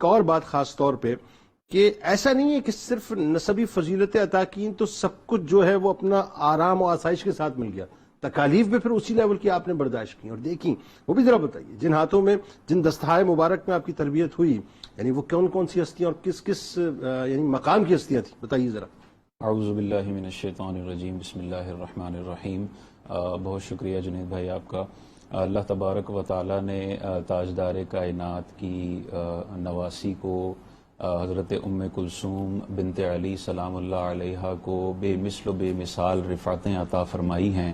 اور بات خاص طور پہ کہ ایسا نہیں ہے کہ صرف نسبی فضیلتیں عطا کی تو سب کچھ جو ہے وہ اپنا آرام و آسائش کے ساتھ مل گیا، تکالیف بھی پھر اسی لیول کی آپ نے برداشت کی اور دیکھیں، وہ بھی ذرا بتائیے جن ہاتھوں میں، جن دستہائے مبارک میں آپ کی تربیت ہوئی، یعنی وہ کون کون سی ہستیاں اور کس کس یعنی مقام کی ہستیاں تھیں، بتائیے ذرا۔ اعوذ باللہ من الشیطان الرجیم، بسم اللہ الرحمن الرحیم۔ بہت شکریہ جنید بھائی آپ کا۔ اللہ تبارک و تعالی نے تاجدار کائنات کی نواسی کو حضرت ام کلثوم بنت علی سلام اللہ علیہ کو بے مثل و بے مثال رفعتیں عطا فرمائی ہیں،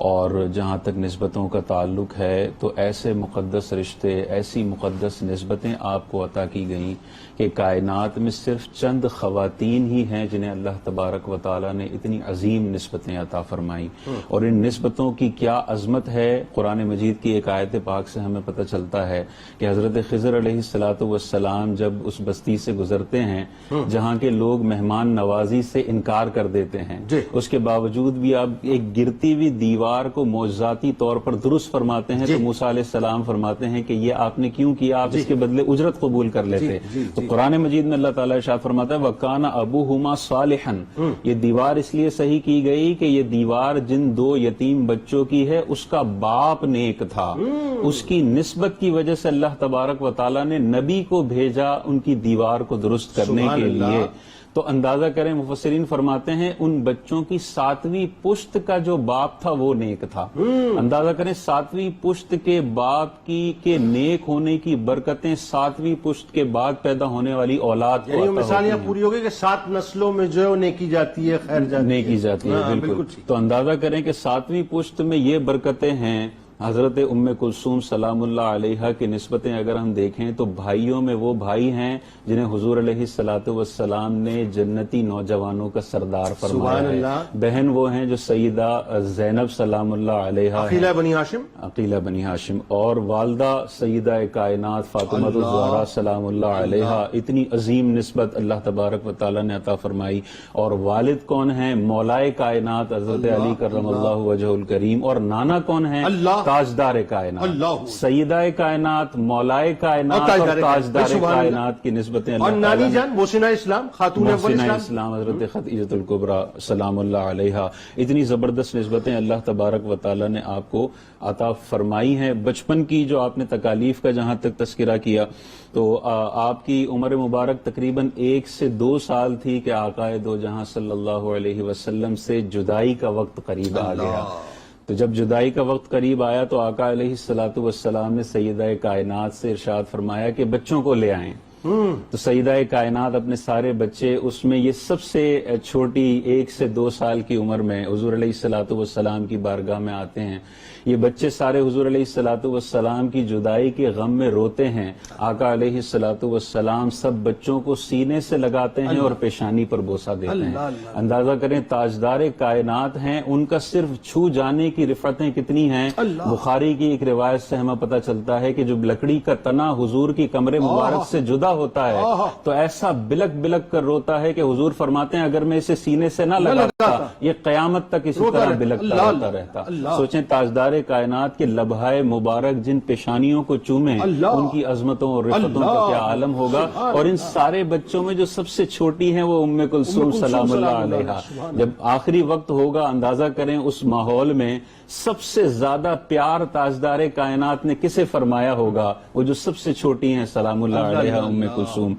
اور جہاں تک نسبتوں کا تعلق ہے تو ایسے مقدس رشتے، ایسی مقدس نسبتیں آپ کو عطا کی گئیں کہ کائنات میں صرف چند خواتین ہی ہیں جنہیں اللہ تبارک و تعالی نے اتنی عظیم نسبتیں عطا فرمائیں، اور ان نسبتوں کی کیا عظمت ہے قرآن مجید کی ایک آیت پاک سے ہمیں پتہ چلتا ہے کہ حضرت خضر علیہ الصلوۃ والسلام جب اس بستی سے گزرتے ہیں جہاں کے لوگ مہمان نوازی سے انکار کر دیتے ہیں، اس کے باوجود بھی آپ ایک گرتی ہوئی دیوار کو معجزاتی طور پر درست فرماتے ہیں، تو موسیٰ علیہ السلام فرماتے ہیں کہ یہ آپ نے کیوں کیا، آپ اس کے بدلے اجرت قبول کر لیتے۔ تو قرآن مجید میں اللہ تعالیٰ ارشاد فرماتا ہے وَكَانَ أَبُوهُمَا صَالِحًا، یہ دیوار اس لیے صحیح کی گئی کہ یہ دیوار جن دو یتیم بچوں کی ہے اس کا باپ نیک تھا، اس کی نسبت کی وجہ سے اللہ تبارک و تعالیٰ نے نبی کو بھیجا ان کی دیوار کو درست کرنے کے لیے۔ تو اندازہ کریں، مفسرین فرماتے ہیں ان بچوں کی 7ویں پشت کا جو باپ تھا وہ نیک تھا۔ اندازہ کریں 7ویں پشت کے باپ کی کے نیک ہونے کی برکتیں 7ویں پشت کے بعد پیدا ہونے والی اولاد کو عطا ہوتی ہیں۔ مثال یہاں پوری ہو گئی کہ 7 نسلوں میں جو ہے وہ نیکی جاتی ہے، خیر جاتی ہے، نیکی جاتی ہے، بالکل۔ تو اندازہ کریں کہ 7ویں پشت میں یہ برکتیں ہیں۔ حضرت ام کلثوم سلام اللہ علیہ کی نسبتیں اگر ہم دیکھیں تو بھائیوں میں وہ بھائی ہیں جنہیں حضور علیہ الصلوۃ والسلام نے جنتی نوجوانوں کا سردار فرمایا ہے۔ بہن وہ ہیں جو سیدہ زینب سلام اللہ علیہ، عقیلہ بنی ہاشم، عقیلہ بنی ہاشم، اور والدہ سیدہ کائنات فاطمہ الزہرا سلام اللہ علیہ۔ اتنی عظیم نسبت اللہ تبارک و تعالی نے عطا فرمائی۔ اور والد کون ہیں؟ مولائے کائنات حضرت علی کرم اللہ وجہ الکریم۔ اور نانا کون ہیں؟ تاجدار کائنات، سیدہ کائنات، مولائے کائنات اور تاجدار کائنات کی نسبتیں۔ اور نانی جان محسنہ اسلام، خاتون اول اسلام حضرت خدیجہ الکبریٰ سلام اللہ علیہ۔ اتنی زبردست نسبتیں اللہ تبارک و تعالی نے آپ کو عطا فرمائی ہیں۔ بچپن کی جو آپ نے تکالیف کا جہاں تک تذکرہ کیا تو آپ کی عمر مبارک تقریباً 1 سے 2 سال تھی کہ آقا دو جہاں صلی اللہ علیہ وسلم سے جدائی کا وقت قریب آ گیا۔ تو جب جدائی کا وقت قریب آیا تو آقا علیہ الصلوۃ والسلام نے سیدہ کائنات سے ارشاد فرمایا کہ بچوں کو لے آئیں۔ تو سیدہ کائنات اپنے سارے بچے، اس میں یہ سب سے چھوٹی 1 سے 2 سال کی عمر میں حضور علیہ الصلوۃ والسلام کی بارگاہ میں آتے ہیں۔ یہ بچے سارے حضور علیہ الصلوۃ والسلام کی جدائی کے غم میں روتے ہیں۔ آقا علیہ الصلوۃ والسلام سب بچوں کو سینے سے لگاتے ہیں اور پیشانی پر بوسہ دیتے ہیں۔ اندازہ کریں تاجدار کائنات ہیں، ان کا صرف چھو جانے کی رفعتیں کتنی ہیں۔ بخاری کی ایک روایت سے ہمیں پتہ چلتا ہے کہ جب لکڑی کا تنا حضور کی کمر مبارک سے جدا ہوتا ہے تو ایسا بلک بلک کر روتا ہے کہ حضور فرماتے ہیں اگر میں اسے سینے سے نہ لگاتا یہ قیامت تک اسی طرح بلکتا رہتا۔ سوچیں تاجدار کائنات کے لبہائے مبارک جن پیشانیوں کو چومیں ان کی عظمتوں اور رفتوں کا کیا عالم ہوگا۔ اور ان سارے بچوں میں جو سب سے چھوٹی ہیں وہ ام کلثوم سلام اللہ علیہ۔ جب آخری وقت ہوگا اندازہ کریں اس ماحول میں سب سے زیادہ پیار تاجدار کائنات نے کسے فرمایا ہوگا؟ وہ جو سب سے چھوٹی ہیں سلام اللہ علیہ ام کلثوم۔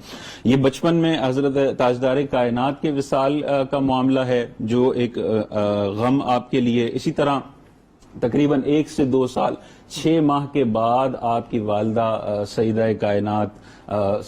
یہ بچپن میں حضرت تاجدار کائنات کے وصال کا معاملہ ہے جو ایک غم آپ کے لیے۔ اسی طرح تقریباً 1 سے 2 سال 6 ماہ کے بعد آپ کی والدہ سیدہ کائنات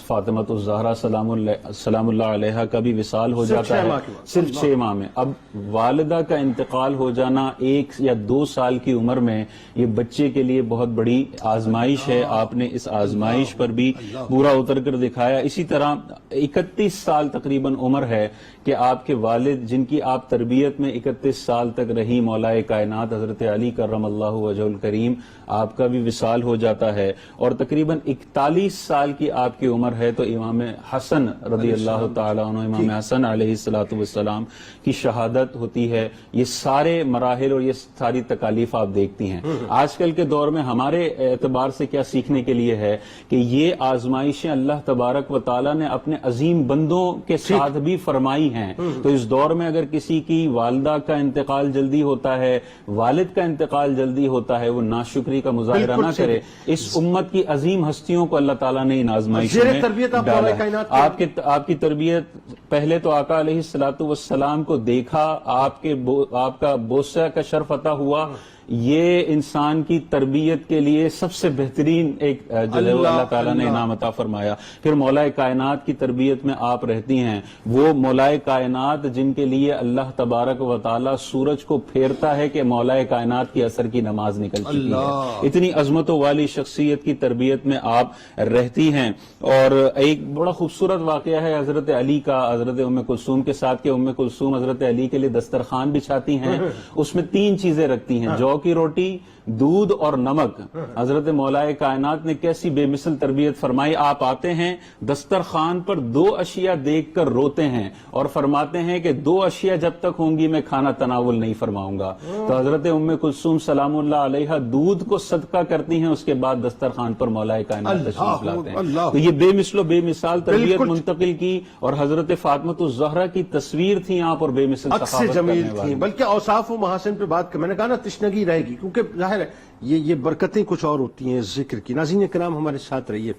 فاطمہ الزہرا سلام اللہ علیہ کا بھی وصال ہو جاتا ہے صرف 6 ماہ میں۔ اب والدہ کا انتقال ہو جانا 1 یا 2 سال کی عمر میں یہ بچے کے لیے بہت بڑی آزمائش ہے۔ آپ نے اس آزمائش پر بھی پورا اتر کر دکھایا۔ اسی طرح 31 سال تقریباً عمر ہے کہ آپ کے والد جن کی آپ تربیت میں 31 سال تک رہی، مولائے کائنات حضرت علی کرم اللہ وجہ الکریم، آپ کا بھی وصال ہو جاتا ہے، اور تقریباً 41 سال کی آپ کی عمر ہے تو امام حسن رضی اللہ تعالیٰ عنہ، امام حسن علیہ الصلوۃ والسلام کی شہادت ہوتی ہے۔ یہ سارے مراحل اور یہ ساری تکالیف آپ دیکھتی ہیں۔ آج کل کے دور میں ہمارے اعتبار سے کیا سیکھنے کے لیے ہے کہ یہ آزمائشیں اللہ تبارک و تعالیٰ نے اپنے عظیم بندوں کے ساتھ بھی فرمائی ہیں۔ تو اس دور میں اگر کسی کی والدہ کا انتقال جلدی ہوتا ہے، والد کا انتقال جلدی ہوتا ہے، وہ ناشکری کا مظاہرہ نہ کرے۔ اس امت کی عظیم ہستیوں کو اللہ تعالیٰ نے ان آزمائشوں میں ڈالا ہے۔ آپ کی تربیت پہلے تو آقا علیہ الصلوۃ والسلام کو دیکھا، آپ کا بوسہ کا شرف عطا ہوا، یہ انسان کی تربیت کے لیے سب سے بہترین ایک جو ہے وہ اللہ تعالیٰ نے انعام عطا فرمایا۔ پھر مولا کائنات کی تربیت میں آپ رہتی ہیں، وہ مولا کائنات جن کے لیے اللہ تبارک و تعالیٰ سورج کو پھیرتا ہے کہ مولا کائنات کی عصر کی نماز نکل چکی ہے۔ اتنی عظمتوں والی شخصیت کی تربیت میں آپ رہتی ہیں۔ اور ایک بڑا خوبصورت واقعہ ہے حضرت علی کا، حضرت ام کلثوم کے ساتھ، کہ ام کلثوم حضرت علی کے لیے دسترخوان بچھاتی ہیں، اس میں 3 چیزیں رکھتی ہیں، جو کی روٹی، دودھ اور نمک۔ حضرت مولا کائنات نے کیسی بے مثل تربیت فرمائی۔ آپ آتے ہیں دسترخوان پر 2 اشیاء دیکھ کر روتے ہیں اور فرماتے ہیں کہ 2 اشیاء جب تک ہوں گی میں کھانا تناول نہیں فرماؤں گا۔ تو حضرت ام کلثوم سلام اللہ علیہا دودھ کو صدقہ کرتی ہیں، اس کے بعد دسترخوان پر مولا کائنات تشریف لاتے ہیں۔ تو یہ بے مثل و بے مثال تربیت منتقل کی، اور حضرت فاطمہ الزہرا کی تصویر تھی آپ، اور بے مثل سخاوت جمیل کرنے والی۔ تھی، بلکہ اوصاف و محاسن پہ بات میں نے کہا نا تشنگی رہے گی، کیونکہ ظاہر ہے یہ برکتیں کچھ اور ہوتی ہیں ذکر کی۔ ناظرین کرام ہمارے ساتھ رہیے۔